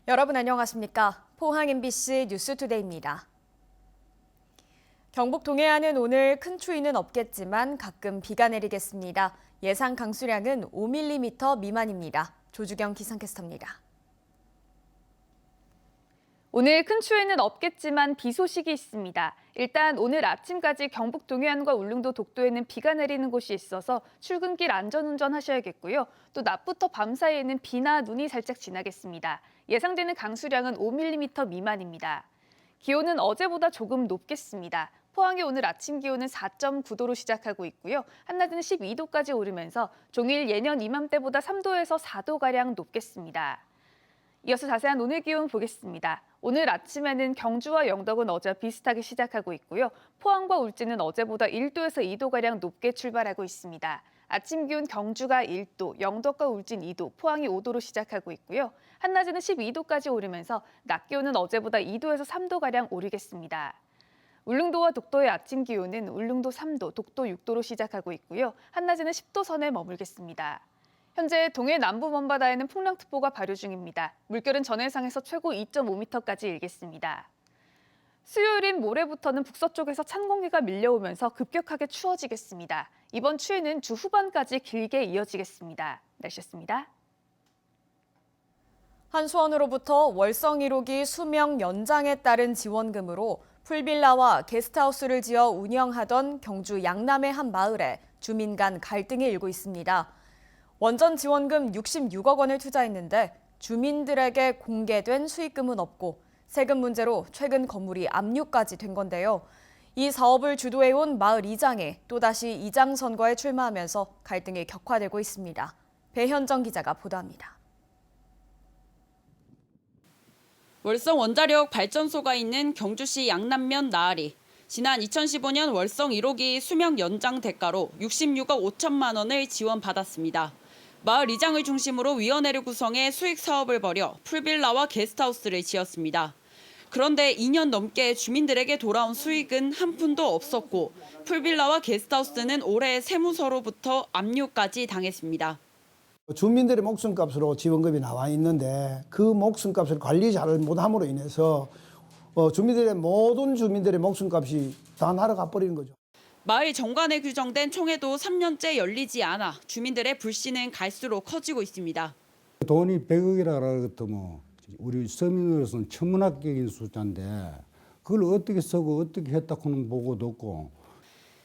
여러분 안녕하십니까? 포항 MBC 뉴스투데이입니다. 경북 동해안은 오늘 큰 추위는 없겠지만 가끔 비가 내리겠습니다. 예상 강수량은 5mm 미만입니다. 조주경 기상캐스터입니다. 오늘 큰 추위는 없겠지만 비 소식이 있습니다. 일단 오늘 아침까지 경북 동해안과 울릉도 독도에는 비가 내리는 곳이 있어서 출근길 안전운전 하셔야겠고요. 또 낮부터 밤 사이에는 비나 눈이 살짝 지나겠습니다. 예상되는 강수량은 5mm 미만입니다. 기온은 어제보다 조금 높겠습니다. 포항의 오늘 아침 기온은 4.9도로 시작하고 있고요. 한낮에는 12도까지 오르면서 종일 예년 이맘때보다 3도에서 4도가량 높겠습니다. 이어서 자세한 오늘 기온 보겠습니다. 오늘 아침에는 경주와 영덕은 어제와 비슷하게 시작하고 있고요. 포항과 울진은 어제보다 1도에서 2도가량 높게 출발하고 있습니다. 아침 기온 경주가 1도, 영덕과 울진 2도, 포항이 5도로 시작하고 있고요. 한낮에는 12도까지 오르면서 낮 기온은 어제보다 2도에서 3도가량 오르겠습니다. 울릉도와 독도의 아침 기온은 울릉도 3도, 독도 6도로 시작하고 있고요. 한낮에는 10도 선에 머물겠습니다. 현재 동해 남부 먼바다에는 풍랑특보가 발효 중입니다. 물결은 전해상에서 최고 2.5m까지 일겠습니다. 수요일인 모레부터는 북서쪽에서 찬 공기가 밀려오면서 급격하게 추워지겠습니다. 이번 추위는 주 후반까지 길게 이어지겠습니다. 날씨였습니다. 한수원으로부터 월성 1호기 수명 연장에 따른 지원금으로 풀빌라와 게스트하우스를 지어 운영하던 경주 양남의 한 마을에 주민 간 갈등이 일고 있습니다. 원전 지원금 66억 원을 투자했는데 주민들에게 공개된 수익금은 없고 세금 문제로 최근 건물이 압류까지 된 건데요. 이 사업을 주도해온 마을 이장이 또다시 이장 선거에 출마하면서 갈등이 격화되고 있습니다. 배현정 기자가 보도합니다. 월성 원자력 발전소가 있는 경주시 양남면 나아리. 지난 2015년 월성 1호기 수명 연장 대가로 66억 5천만 원을 지원받았습니다. 마을 이장을 중심으로 위원회를 구성해 수익 사업을 벌여 풀빌라와 게스트하우스를 지었습니다. 그런데 2년 넘게 주민들에게 돌아온 수익은 한 푼도 없었고 풀빌라와 게스트하우스는 올해 세무서로부터 압류까지 당했습니다. 주민들의 목숨값으로 지원금이 나와 있는데 그 목숨값을 관리 잘 못함으로 인해서 모든 주민들의 목숨값이 다 날아가 버리는 거죠. 마을 정관에 규정된 총회도 3년째 열리지 않아 주민들의 불신은 갈수록 커지고 있습니다. 돈이 100억이라 그러겠다 뭐 우리 서민으로서는 천문학적인 숫자인데 그걸 어떻게 쓰고 어떻게 했다고는 보고도 없고.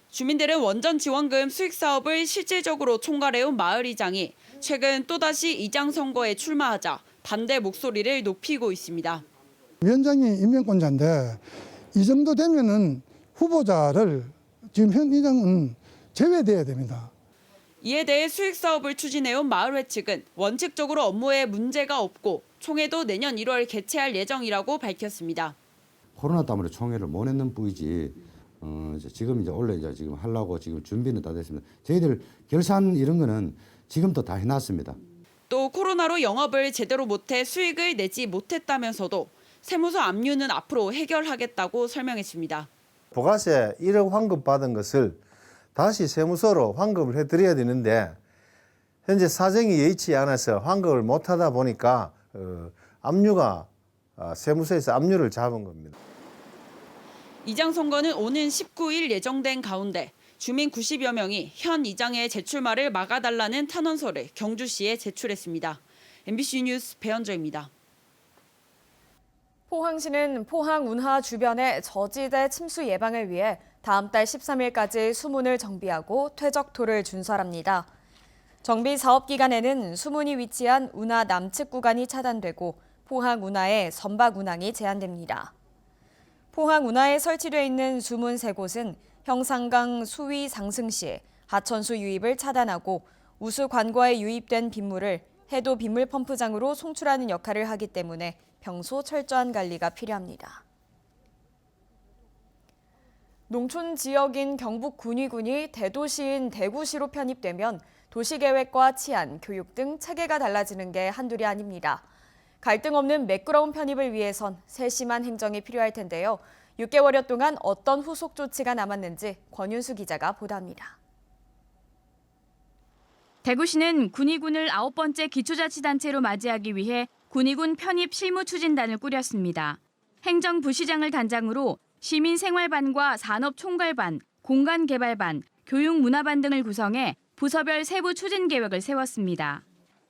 주민들은 원전 지원금 수익 사업을 실질적으로 총괄해온 마을 이장이 최근 또다시 이장 선거에 출마하자 반대 목소리를 높이고 있습니다. 위원장이 임명권자인데 이 정도 되면은 후보자를 지금 현 이장은 제외돼야 됩니다. 이에 대해 수익 사업을 추진해온 마을회 측은 원칙적으로 업무에 문제가 없고 총회도 내년 1월 개최할 예정이라고 밝혔습니다. 코로나 때문에 총회를 못 했는 뿐이지 지금 이제 원래 이제 지금 하려고 지금 준비는 다 됐습니다. 저희들 결산 이런 거는 지금도 다 해놨습니다. 또 코로나로 영업을 제대로 못해 수익을 내지 못했다면서도 세무서 압류는 앞으로 해결하겠다고 설명했습니다. 부가세 1억 환급 받은 것을 다시 세무서로 환급을 해드려야 되는데 현재 사정이 여의치 않아서 환급을 못하다 보니까 세무서에서 압류를 잡은 겁니다. 이장 선거는 오는 19일 예정된 가운데 주민 90여 명이 현 이장의 재출마를 막아달라는 탄원서를 경주시에 제출했습니다. MBC 뉴스 배현정입니다. 포항시는 포항 운하 주변의 저지대 침수 예방을 위해 다음 달 13일까지 수문을 정비하고 퇴적토를 준설합니다. 정비 사업 기간에는 수문이 위치한 운하 남측 구간이 차단되고 포항 운하의 선박 운항이 제한됩니다. 포항 운하에 설치되어 있는 수문 3곳은 형산강 수위 상승 시 하천수 유입을 차단하고 우수 관과에 유입된 빗물을 해도 빗물 펌프장으로 송출하는 역할을 하기 때문에 평소 철저한 관리가 필요합니다. 농촌 지역인 경북 군위군이 대도시인 대구시로 편입되면 도시계획과 치안, 교육 등 체계가 달라지는 게 한둘이 아닙니다. 갈등 없는 매끄러운 편입을 위해선 세심한 행정이 필요할 텐데요. 6개월여 동안 어떤 후속 조치가 남았는지 권윤수 기자가 보도합니다. 대구시는 군위군을 9번째 기초자치단체로 맞이하기 위해 군의군 편입 실무추진단을 꾸렸습니다. 행정부시장을 단장으로 시민생활반과 산업총괄반, 공간개발반, 교육문화반 등을 구성해 부서별 세부 추진 계획을 세웠습니다.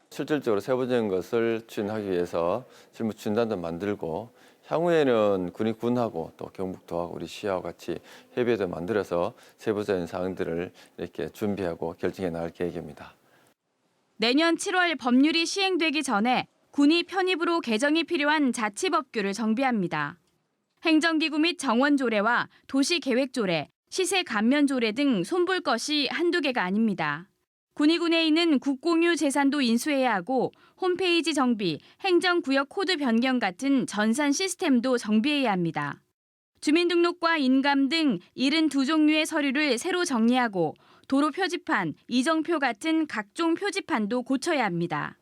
실질적으로 세부적인 것을 추진하기 위해서 실무추진단도 만들고 향후에는 군하고 또 경북도하고 우리 시하고 같이 협의회도 만들어서 세부적인 사항들을 이렇게 준비하고 결정해 나갈 계획입니다. 내년 7월 법률이 시행되기 전에 군의 편입으로 개정이 필요한 자치법규를 정비합니다. 행정기구 및 정원조례와 도시계획조례, 시세감면조례 등 손볼 것이 한두 개가 아닙니다. 군의군에 있는 국공유 재산도 인수해야 하고 홈페이지 정비, 행정구역 코드 변경 같은 전산 시스템도 정비해야 합니다. 주민등록과 인감 등 72종류의 서류를 새로 정리하고 도로 표지판, 이정표 같은 각종 표지판도 고쳐야 합니다.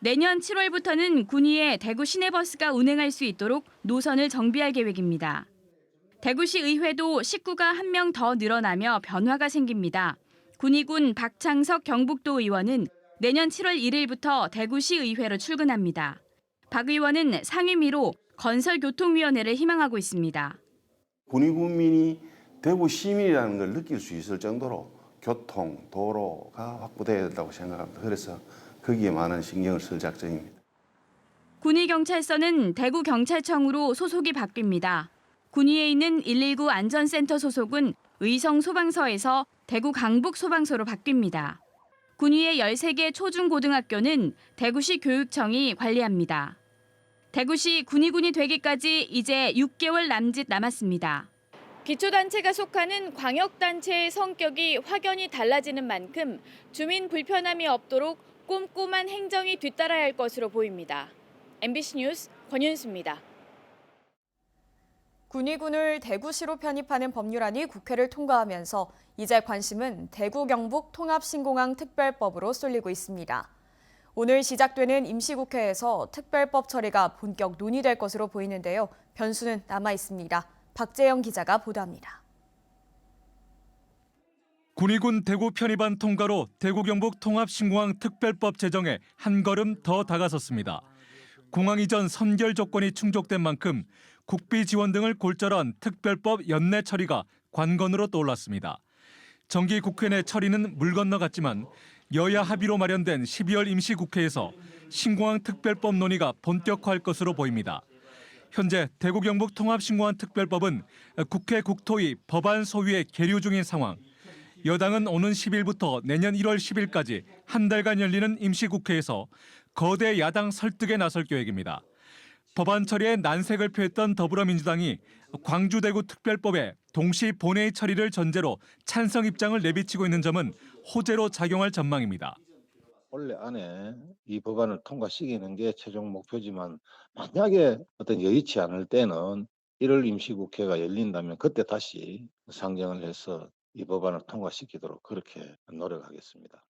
내년 7월부터는 군의에 대구 시내버스가 운행할 수 있도록 노선을 정비할 계획입니다. 대구시 의회도 식구가 1명 더 늘어나며 변화가 생깁니다. 군의군 박창석 경북도 의원은 내년 7월 1일부터 대구시 의회로 출근합니다. 박 의원은 상임위로 건설교통위원회를 희망하고 있습니다. 군의군민이 대구 시민이라는 걸 느낄 수 있을 정도로 교통, 도로가 확보돼야 된다고 생각합니다. 그래서 거기에 많은 신경을 쓸 작정입니다. 군의경찰서는 대구경찰청으로 소속이 바뀝니다. 군의에 있는 119 안전센터 소속은 의성소방서에서 대구 강북소방서로 바뀝니다. 군의의 13개 초중고등학교는 대구시 교육청이 관리합니다. 대구시 군의군이 되기까지 이제 6개월 남짓 남았습니다. 기초단체가 속하는 광역단체의 성격이 확연히 달라지는 만큼 주민 불편함이 없도록 꼼꼼한 행정이 뒤따라야 할 것으로 보입니다. MBC 뉴스 권윤수입니다. 군의군을 대구시로 편입하는 법률안이 국회를 통과하면서 이제 관심은 대구 경북 통합신공항 특별법으로 쏠리고 있습니다. 오늘 시작되는 임시국회에서 특별법 처리가 본격 논의될 것으로 보이는데요. 변수는 남아 있습니다. 박재영 기자가 보도합니다. 군의군 대구 편입안 통과로 대구 경북 통합신공항 특별법 제정에 한 걸음 더 다가섰습니다. 공항 이전 선결 조건이 충족된 만큼 국비 지원 등을 골자로한 특별법 연내 처리가 관건으로 떠올랐습니다. 정기 국회 내 처리는 물 건너갔지만 여야 합의로 마련된 12월 임시국회에서 신공항 특별법 논의가 본격화할 것으로 보입니다. 현재 대구 경북 통합신공항 특별법은 국회 국토위 법안 소위에 계류 중인 상황. 여당은 오는 10일부터 내년 1월 10일까지 한 달간 열리는 임시국회에서 거대 야당 설득에 나설 계획입니다. 법안 처리에 난색을 표했던 더불어민주당이 광주 대구 특별법에 동시 본회의 처리를 전제로 찬성 입장을 내비치고 있는 점은 호재로 작용할 전망입니다. 올해 안에 이 법안을 통과시키는 게 최종 목표지만 만약에 어떤 여의치 않을 때는 1월 임시국회가 열린다면 그때 다시 상정을 해서 이 법안을 통과시키도록 그렇게 노력하겠습니다.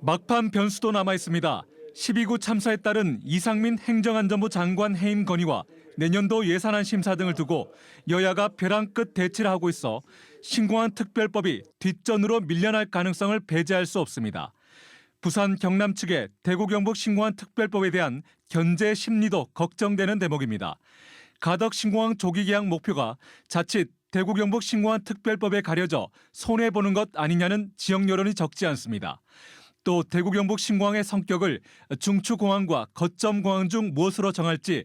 막판 변수도 남아 있습니다. 12구 참사에 따른 이상민 행정안전부 장관 해임 건의와 내년도 예산안 심사 등을 두고 여야가 벼랑 끝 대치를 하고 있어 신공항 특별법이 뒷전으로 밀려날 가능성을 배제할 수 없습니다. 부산 경남 측의 대구 경북 신공항 특별법에 대한 견제 심리도 걱정되는 대목입니다. 가덕 신공항 조기 계약 목표가 자칫 대구 경북 신공항 특별법에 가려져 손해보는 것 아니냐는 지역 여론이 적지 않습니다. 또 대구 경북 신공항의 성격을 중추공항과 거점공항 중 무엇으로 정할지,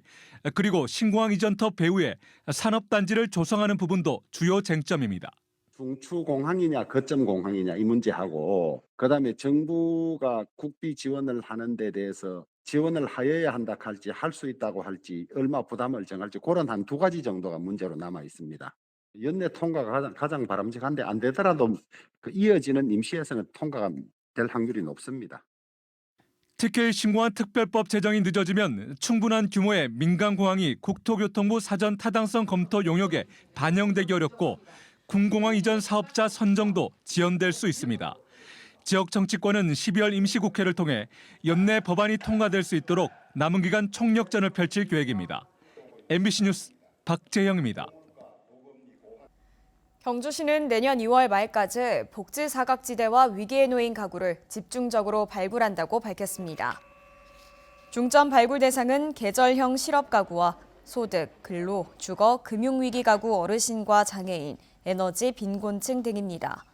그리고 신공항 이전터 배후에 산업단지를 조성하는 부분도 주요 쟁점입니다. 중추공항이냐 거점공항이냐 이 문제하고 그다음에 정부가 국비 지원을 하는 데 대해서 지원을 하여야 한다 할지 할 수 있다고 할지 얼마 부담을 정할지 그런 한 두 가지 정도가 문제로 남아 있습니다. 연내 통과가 가장 바람직한데 안 되더라도 그 이어지는 임시에서는 통과가 될 확률이 높습니다. 특히 신공항 특별법 제정이 늦어지면 충분한 규모의 민간공항이 국토교통부 사전 타당성 검토 용역에 반영되기 어렵고 군공항 이전 사업자 선정도 지연될 수 있습니다. 지역 정치권은 12월 임시국회를 통해 연내 법안이 통과될 수 있도록 남은 기간 총력전을 펼칠 계획입니다. MBC 뉴스 박재영입니다. 경주시는 내년 2월 말까지 복지 사각지대와 위기에 놓인 가구를 집중적으로 발굴한다고 밝혔습니다. 중점 발굴 대상은 계절형 실업가구와 소득, 근로, 주거, 금융위기 가구 어르신과 장애인, 에너지, 빈곤층 등입니다.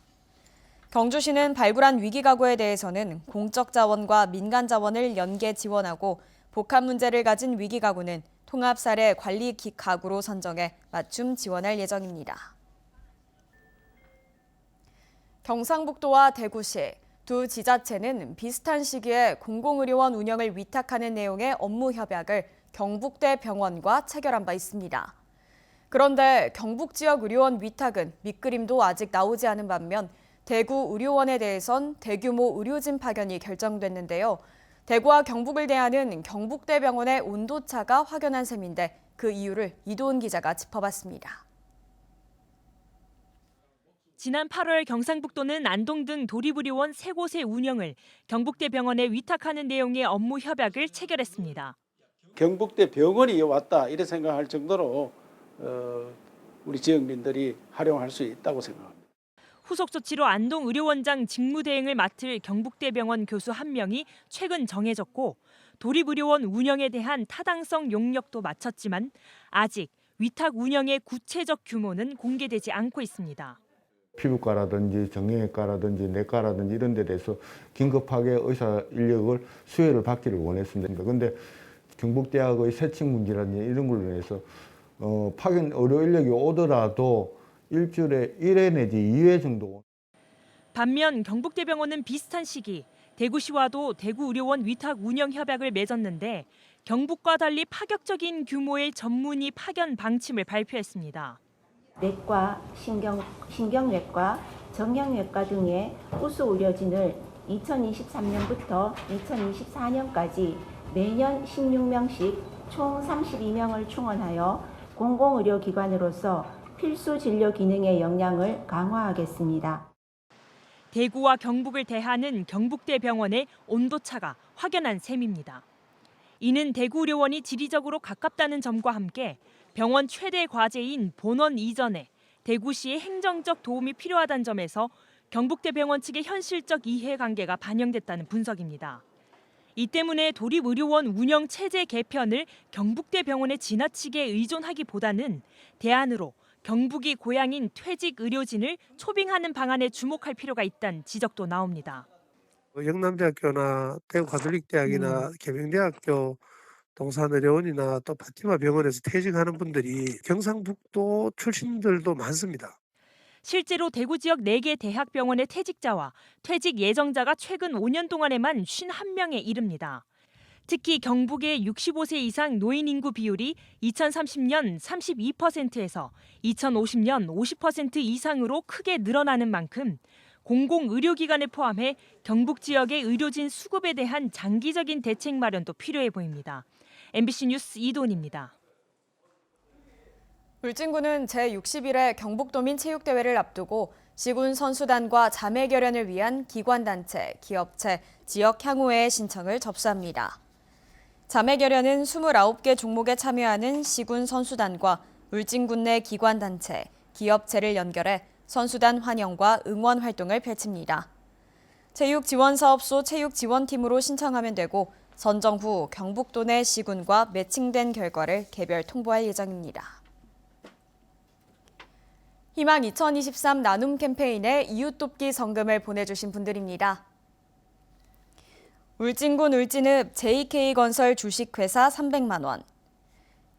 경주시는 발굴한 위기 가구에 대해서는 공적 자원과 민간 자원을 연계 지원하고 복합 문제를 가진 위기 가구는 통합 사례 관리 가구로 선정해 맞춤 지원할 예정입니다. 경상북도와 대구시 두 지자체는 비슷한 시기에 공공의료원 운영을 위탁하는 내용의 업무 협약을 경북대 병원과 체결한 바 있습니다. 그런데 경북 지역 의료원 위탁은 밑그림도 아직 나오지 않은 반면 대구 의료원에 대해선 대규모 의료진 파견이 결정됐는데요. 대구와 경북을 대하는 경북대 병원의 온도차가 확연한 셈인데 그 이유를 이도은 기자가 짚어봤습니다. 지난 8월 경상북도는 안동 등 도립의료원 3곳의 운영을 경북대 병원에 위탁하는 내용의 업무 협약을 체결했습니다. 경북대 병원이 왔다 이래 생각할 정도로 우리 지역민들이 활용할 수 있다고 생각합니다. 후속 조치로 안동 의료원장 직무대행을 맡을 경북대 병원 교수 1명이 최근 정해졌고 도립의료원 운영에 대한 타당성 용역도 마쳤지만 아직 위탁 운영의 구체적 규모는 공개되지 않고 있습니다. 피부과라든지 정형외과라든지 내과라든지 이런 데 대해서 긴급하게 의사 인력을 수혜를 받기를 원했습니다. 그런데 경북대학의 세칙 문제라든지 이런 걸로 인해서 파견 의료 인력이 오더라도 일주일에 1회 내지 2회 정도. 반면 경북대병원은 비슷한 시기 대구시와도 대구의료원 위탁 운영 협약을 맺었는데 경북과 달리 파격적인 규모의 전문의 파견 방침을 발표했습니다. 내과, 신경외과, 정형외과 등의 우수 의료진을 2023년부터 2024년까지 매년 16명씩 총 32명을 충원하여 공공의료기관으로서 필수 진료 기능의 역량을 강화하겠습니다. 대구와 경북을 대하는 경북대 병원의 온도차가 확연한 셈입니다. 이는 대구의료원이 지리적으로 가깝다는 점과 함께 병원 최대 과제인 본원 이전에 대구시의 행정적 도움이 필요하다는 점에서 경북대 병원 측의 현실적 이해관계가 반영됐다는 분석입니다. 이 때문에 도립의료원 운영 체제 개편을 경북대 병원에 지나치게 의존하기보다는 대안으로 경북이 고향인 퇴직 의료진을 초빙하는 방안에 주목할 필요가 있다는 지적도 나옵니다. 영남대학교나 대구가톨릭대학이나 계명대학교 동산의료원이나 또 파티마 병원에서 퇴직하는 분들이 경상북도 출신들도 많습니다. 실제로 대구 지역 4개 대학병원의 퇴직자와 퇴직 예정자가 최근 5년 동안에만 51명에 이릅니다. 특히 경북의 65세 이상 노인 인구 비율이 2030년 32%에서 2050년 50% 이상으로 크게 늘어나는 만큼 공공의료기관을 포함해 경북 지역의 의료진 수급에 대한 장기적인 대책 마련도 필요해 보입니다. MBC 뉴스 이도은입니다. 울진군은 제61회 경북도민 체육대회를 앞두고 시군 선수단과 자매결연을 위한 기관단체, 기업체, 지역 향후회의 신청을 접수합니다. 자매결연은 29개 종목에 참여하는 시군 선수단과 울진군 내 기관단체, 기업체를 연결해 선수단 환영과 응원 활동을 펼칩니다. 체육지원사업소 체육지원팀으로 신청하면 되고 선정 후 경북도 내 시군과 매칭된 결과를 개별 통보할 예정입니다. 희망 2023 나눔 캠페인에 이웃 돕기 성금을 보내주신 분들입니다. 울진군 울진읍 JK건설 주식회사 300만 원,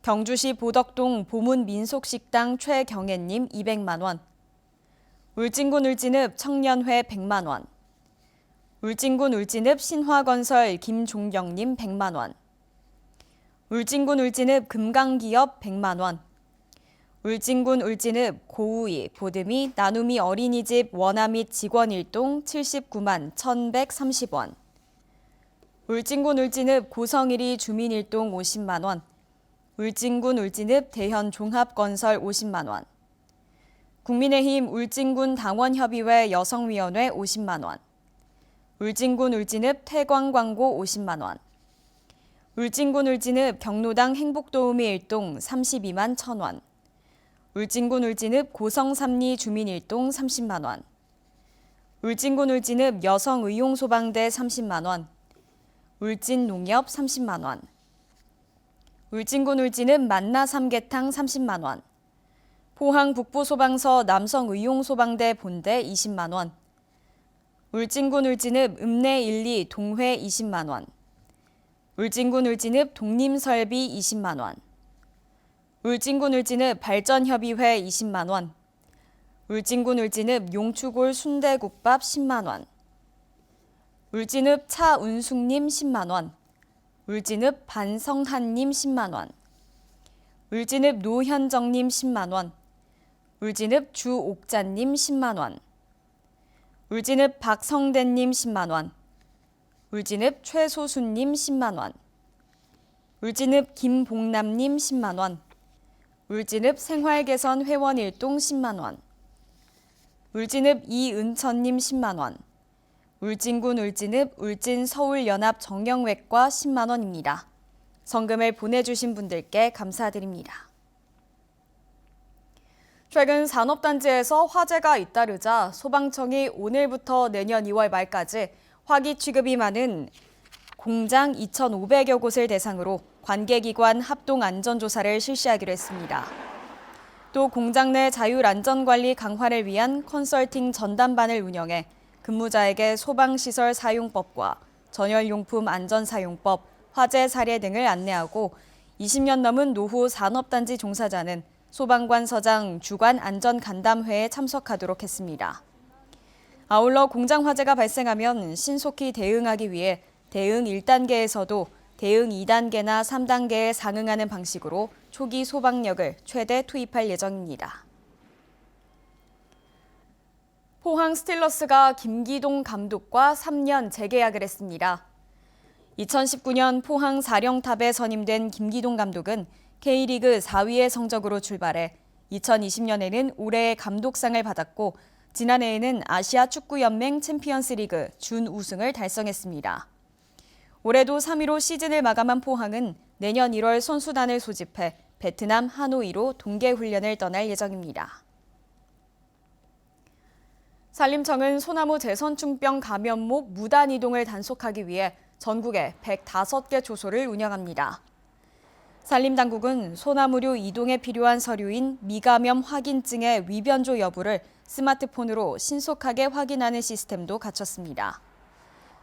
경주시 보덕동 보문민속식당 최경애님 200만 원, 울진군 울진읍 청년회 100만 원, 울진군 울진읍 신화건설 김종경님 100만 원, 울진군 울진읍 금강기업 100만 원, 울진군 울진읍 고우이 보듬이 나눔이 어린이집 원화 및 직원 일동 79만 1,130원, 울진군 울진읍 고성일이 주민 일동 50만 원, 울진군 울진읍 대현 종합건설 50만 원, 국민의힘 울진군 당원협의회 여성위원회 50만 원, 울진군 울진읍 태광광고 50만 원, 울진군 울진읍 경로당 행복도우미 일동 32만 1,000원, 울진군 울진읍 고성삼리 주민 일동 30만 원, 울진군 울진읍 여성의용소방대 30만 원, 울진농협 30만 원, 울진군 울진읍 만나 삼계탕 30만 원, 포항 북부소방서 남성의용소방대 본대 20만 원, 울진군 울진읍 읍내 1, 2 동회 20만 원, 울진군 울진읍 독림설비 20만 원, 울진군 울진읍 발전협의회 20만 원, 울진군 울진읍 용추골 순대국밥 10만 원, 울진읍 차운숙님 10만 원, 울진읍 반성한님 10만 원, 울진읍 노현정님 10만 원, 울진읍 주옥자님 10만 원, 울진읍 박성대님 10만 원, 울진읍 최소수님 10만 원, 울진읍 김봉남님 10만 원, 울진읍 생활개선 회원 일동 10만 원, 울진읍 이은천님 10만 원, 울진군 울진읍 울진서울연합 정형외과 10만 원입니다. 성금을 보내주신 분들께 감사드립니다. 최근 산업단지에서 화재가 잇따르자 소방청이 오늘부터 내년 2월 말까지 화기 취급이 많은 공장 2,500여 곳을 대상으로 관계기관 합동안전조사를 실시하기로 했습니다. 또 공장 내 자율안전관리 강화를 위한 컨설팅 전담반을 운영해 근무자에게 소방시설 사용법과 전열용품 안전사용법, 화재 사례 등을 안내하고 20년 넘은 노후 산업단지 종사자는 소방관서장 주관 안전간담회에 참석하도록 했습니다. 아울러 공장 화재가 발생하면 신속히 대응하기 위해 대응 1단계에서도 대응 2단계나 3단계에 상응하는 방식으로 초기 소방력을 최대 투입할 예정입니다. 포항 스틸러스가 김기동 감독과 3년 재계약을 했습니다. 2019년 포항 사령탑에 선임된 김기동 감독은 K리그 4위의 성적으로 출발해 2020년에는 올해의 감독상을 받았고 지난해에는 아시아 축구연맹 챔피언스리그 준우승을 달성했습니다. 올해도 3위로 시즌을 마감한 포항은 내년 1월 선수단을 소집해 베트남 하노이로 동계훈련을 떠날 예정입니다. 산림청은 소나무 재선충병 감염목 무단 이동을 단속하기 위해 전국에 105개 초소를 운영합니다. 산림당국은 소나무류 이동에 필요한 서류인 미감염 확인증의 위변조 여부를 스마트폰으로 신속하게 확인하는 시스템도 갖췄습니다.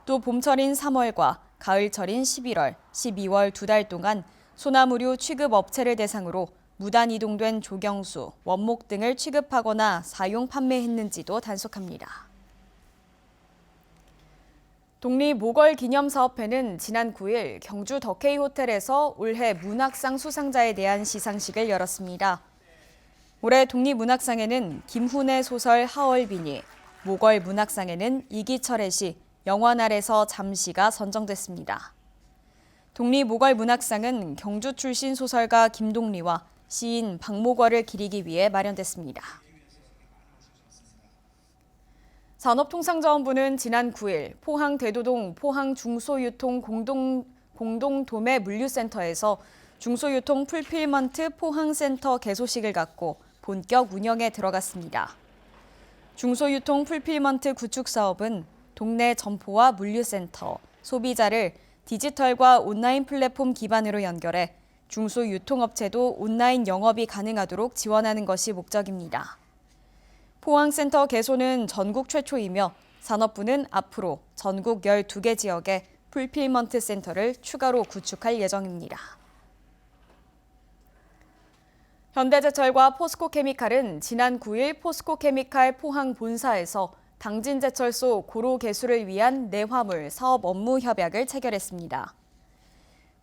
또 봄철인 3월과 가을철인 11월, 12월 2달 동안 소나무류 취급 업체를 대상으로 무단 이동된 조경수, 원목 등을 취급하거나 사용 판매했는지도 단속합니다. 독립모걸기념사업회는 지난 9일 경주 더케이 호텔에서 올해 문학상 수상자에 대한 시상식을 열었습니다. 올해 독립문학상에는 김훈의 소설 하얼빈이, 모걸 문학상에는 이기철의 시 영원 아래서 잠시가 선정됐습니다. 독립모걸 문학상은 경주 출신 소설가 김동리와 시인 박모걸을 기리기 위해 마련됐습니다. 산업통상자원부는 지난 9일 포항 대도동 포항 중소유통 공동도매 물류센터에서 중소유통 풀필먼트 포항센터 개소식을 갖고 본격 운영에 들어갔습니다. 중소유통 풀필먼트 구축 사업은 동네 점포와 물류센터, 소비자를 디지털과 온라인 플랫폼 기반으로 연결해 중소유통업체도 온라인 영업이 가능하도록 지원하는 것이 목적입니다. 포항센터 개소는 전국 최초이며 산업부는 앞으로 전국 12개 지역에 풀필먼트 센터를 추가로 구축할 예정입니다. 현대제철과 포스코케미칼은 지난 9일 포스코케미칼 포항 본사에서 당진제철소 고로 개수를 위한 내화물 사업 업무 협약을 체결했습니다.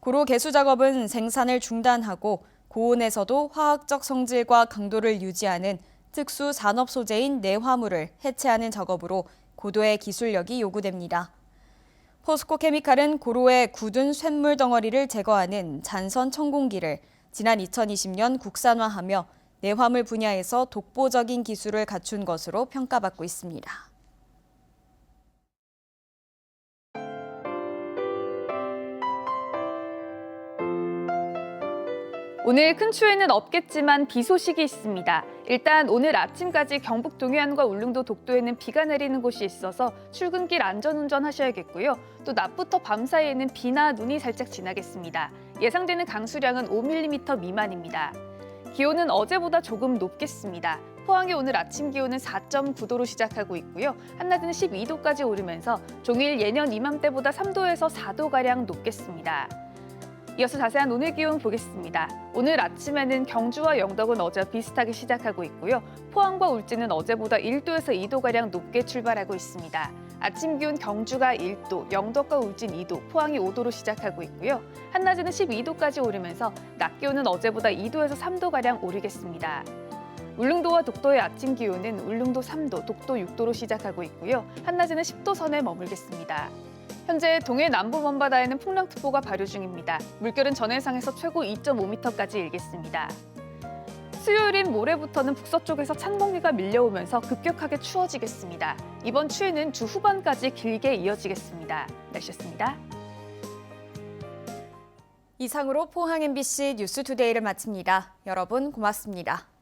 고로 개수 작업은 생산을 중단하고 고온에서도 화학적 성질과 강도를 유지하는 특수 산업 소재인 내화물을 해체하는 작업으로 고도의 기술력이 요구됩니다. 포스코케미칼은 고로의 굳은 쇳물 덩어리를 제거하는 잔선 천공기를 지난 2020년 국산화하며 내화물 분야에서 독보적인 기술을 갖춘 것으로 평가받고 있습니다. 오늘 큰 추위는 없겠지만 비 소식이 있습니다. 일단 오늘 아침까지 경북 동해안과 울릉도 독도에는 비가 내리는 곳이 있어서 출근길 안전운전 하셔야겠고요. 또 낮부터 밤 사이에는 비나 눈이 살짝 지나겠습니다. 예상되는 강수량은 5mm 미만입니다. 기온은 어제보다 조금 높겠습니다. 포항의 오늘 아침 기온은 4.9도로 시작하고 있고요. 한낮에는 12도까지 오르면서 종일 예년 이맘때보다 3도에서 4도가량 높겠습니다. 이어서 자세한 오늘 기온 보겠습니다. 오늘 아침에는 경주와 영덕은 어제와 비슷하게 시작하고 있고요. 포항과 울진은 어제보다 1도에서 2도가량 높게 출발하고 있습니다. 아침 기온 경주가 1도, 영덕과 울진 2도, 포항이 5도로 시작하고 있고요. 한낮에는 12도까지 오르면서 낮 기온은 어제보다 2도에서 3도가량 오르겠습니다. 울릉도와 독도의 아침 기온은 울릉도 3도, 독도 6도로 시작하고 있고요. 한낮에는 10도 선에 머물겠습니다. 현재 동해 남부 먼바다에는 풍랑특보가 발효 중입니다. 물결은 전해상에서 최고 2.5m까지 일겠습니다. 수요일인 모레부터는 북서쪽에서 찬 공기가 밀려오면서 급격하게 추워지겠습니다. 이번 추위는 주 후반까지 길게 이어지겠습니다. 날씨였습니다. 이상으로 포항 MBC 뉴스투데이를 마칩니다. 여러분 고맙습니다.